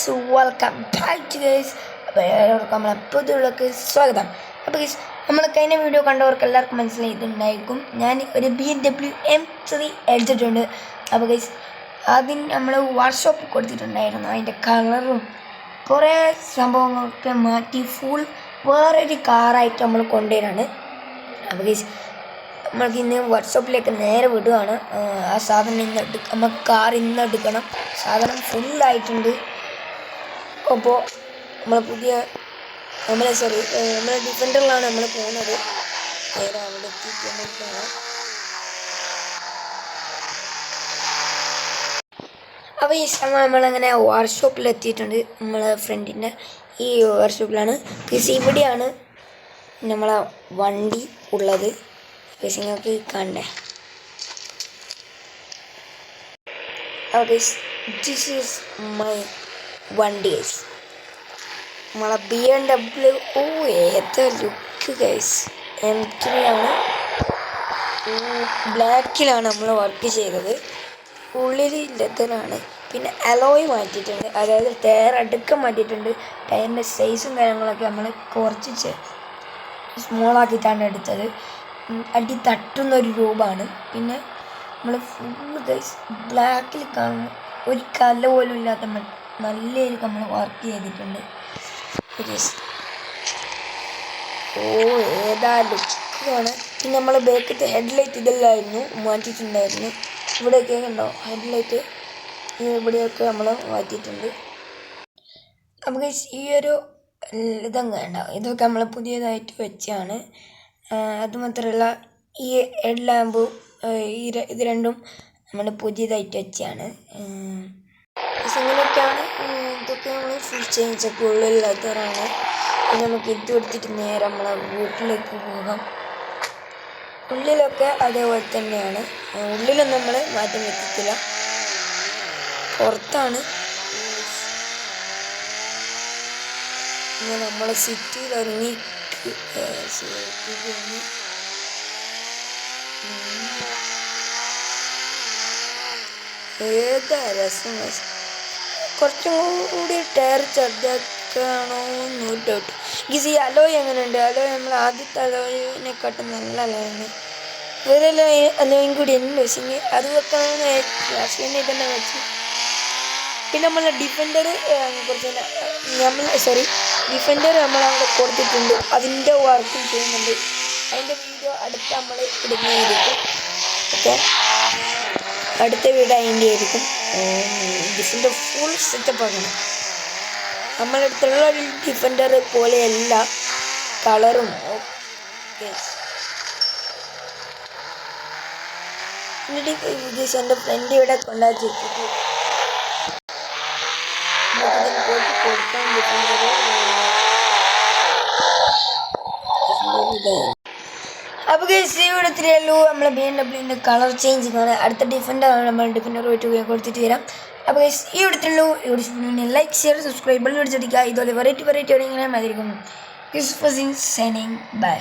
Guys welcome back to guys. അപ്പോൾ എല്ലാവർക്കും നമ്മളെ പുതിയക്ക് സ്വാഗതം. അപ്പോൾ ഗൈസ് നമ്മൾ കഴിഞ്ഞ വീഡിയോ കണ്ടവർക്ക് എല്ലാവർക്കും മനസ്സിലായിട്ടുണ്ടായിരിക്കും ഞാൻ ഒരു BMW M3 എടുത്തിട്ടുണ്ട്. അപ്പോൾ ഗൈസ് അതിന് നമ്മൾ വർക്ക്ഷോപ്പ് കൊടുത്തിട്ടുണ്ടായിരുന്നു. അതിൻ്റെ കളറും കുറേ സംഭവങ്ങളൊക്കെ മാറ്റി ഫുൾ വേറൊരു കാറായിട്ട് നമ്മൾ കൊണ്ടുവരാണ്. അപ്പോൾ ഗൈസ് നമ്മൾക്ക് ഇന്ന് വർക്ക്ഷോപ്പിലേക്ക് നേരെ വിടുകയാണ്. ആ സാധനം നമുക്ക് കാർ ഇന്ന് എടുക്കണം. സാധനം ഫുള്ളായിട്ടുണ്ട്. അപ്പോൾ നമ്മളെ നമ്മളെ ഡിഫൻഡറിലാണ് നമ്മൾ പോകുന്നത്. നേരെ അവിടെ എത്തിയിട്ട് നമ്മൾക്കാണ്. അപ്പോൾ ഈ സമയം നമ്മളങ്ങനെ വർക്ക്ഷോപ്പിൽ എത്തിയിട്ടുണ്ട്. നമ്മളെ ഫ്രണ്ടിൻ്റെ ഈ വർക്ക്ഷോപ്പിലാണ്. ഇവിടെയാണ് നമ്മളെ വണ്ടി ഉള്ളത്. നിങ്ങൾക്ക് കാണണ്ടേ? ദിസ് ഈസ് മൈ വണ്ടി ഗൈസ്. നമ്മളെ BMW. ഓ ഏതാ ലുക്ക് ഗൈസ്. M3 ആണ്. ബ്ലാക്കിലാണ് നമ്മൾ വർക്ക് ചെയ്തത്. ഉള്ളിൽ ലെതറാണ്. പിന്നെ അലോയ് മാറ്റിയിട്ടുണ്ട്. അതായത് ടയർ അടുക്കം മാറ്റിയിട്ടുണ്ട്. ടയറിൻ്റെ സൈസും കാര്യങ്ങളൊക്കെ നമ്മൾ കുറച്ച് സ്മോളാക്കിയിട്ടാണ് എടുത്തത്. അടി തട്ടുന്നൊരു രൂപമാണ്. പിന്നെ നമ്മൾ ഫുള്ള് ഗൈസ് ബ്ലാക്കിൽ കാണുന്ന ഒരു കല പോലും ഇല്ലാത്ത നല്ല രീതിക്ക് നമ്മൾ വർക്ക് ചെയ്തിട്ടുണ്ട്. ഓ ഏതാ ലുക്കാണ്. പിന്നെ നമ്മൾ ബാക്കത്തെ ഹെഡ്ലൈറ്റ് ഇതെല്ലാമായിരുന്നു മാറ്റിയിട്ടുണ്ടായിരുന്നു. ഇവിടെയൊക്കെ ഉണ്ടോ ഹെഡ്ലൈറ്റ്, ഇവിടെയൊക്കെ നമ്മൾ മാറ്റിയിട്ടുണ്ട്. നമുക്ക് ഈ ഒരു ഇതങ്ങ് ഉണ്ടാവും. ഇതൊക്കെ നമ്മൾ പുതിയതായിട്ട് വെച്ചാണ്. അതുമാത്രമല്ല ഈ ഹെഡ് ലാമ്പ് ഇത് രണ്ടും നമ്മൾ പുതിയതായിട്ട് വെച്ചാണ്. ഇങ്ങനെയൊക്കെയാണ്. ഇതൊക്കെ നമ്മൾ ഫുൾ ചേഞ്ചൊക്കെ ഉള്ളില്ലാത്തവരാണ്. പിന്നെ നമുക്ക് ഇത് എടുത്തിട്ട് നേരെ നമ്മളെ വീട്ടിലേക്ക് പോകാം. ഉള്ളിലൊക്കെ അതേപോലെ തന്നെയാണ്. ഉള്ളിലൊന്നും നമ്മൾ മാറ്റം വരുത്തില്ല. പുറത്താണ്. നമ്മളെ സിറ്റിയിൽ ഇറങ്ങി ഏതാ രസം. കുറച്ചും കൂടി ടയർ ചെറുതാക്കണോ എന്ന് ഡൗട്ട്. ഗീസ് ഈ അലോയ് എങ്ങനെയുണ്ട്? അലോയ് നമ്മൾ ആദ്യത്തെ അലോയിനെക്കാട്ടും നല്ല അലോയാണ്. വേറെ അലോയും കൂടി ഉണ്ട്. പക്ഷേ അത് വെക്കാമെന്ന് ലാസ്റ്റ് തന്നെ വെച്ചു. പിന്നെ നമ്മളെ ഡിഫൻഡർ കുറച്ച് ഡിഫൻഡർ നമ്മളവിടെ കൊടുത്തിട്ടുണ്ട്. അതിൻ്റെ വർക്കും ചെയ്യുന്നുണ്ട്. അതിൻ്റെ വീഡിയോ അടുത്ത് നമ്മൾ ഇടുന്നതായിരിക്കും. ഓക്കെ, അടുത്ത വീഡിയോ അതിൻ്റെ ആയിരിക്കും. ഡിഫൻഡർ ഫുൾ സെറ്റപ്പ് ആക്കണം. നമ്മളടുത്തുള്ള ഡിഫൻഡർ പോലെയല്ല കളറും. ഓക്കെ, എന്നിട്ട് എൻ്റെ ഫ്രണ്ട് ഇവിടെ കൊണ്ടാച്ചിട്ട് പോയിട്ട് കൊടുക്കാൻ ഡിഫൻഡർ. അപ്പോൾ ഗൈസ് ഈ ഇവിടത്തിലൂ നമ്മളെ BMWൻ്റെ കളർ ചേഞ്ചിങ് ആണ്. അടുത്ത ഡിഫൻഡറാണ്. നമ്മൾ ഡിഫൻഡറുമായിട്ട് കൊടുത്തിട്ട് വരാം. അപ്പോൾ ഗൈസ് ഈ ഇവിടത്തിലൂ ലൈക്ക് ഷെയർ സബ്സ്ക്രൈബ് ബെൽ അടിച്ചടിക്കുക. ഇതുപോലെ വെറൈറ്റി ഇങ്ങനെ മതിരിക്കും. Signing by.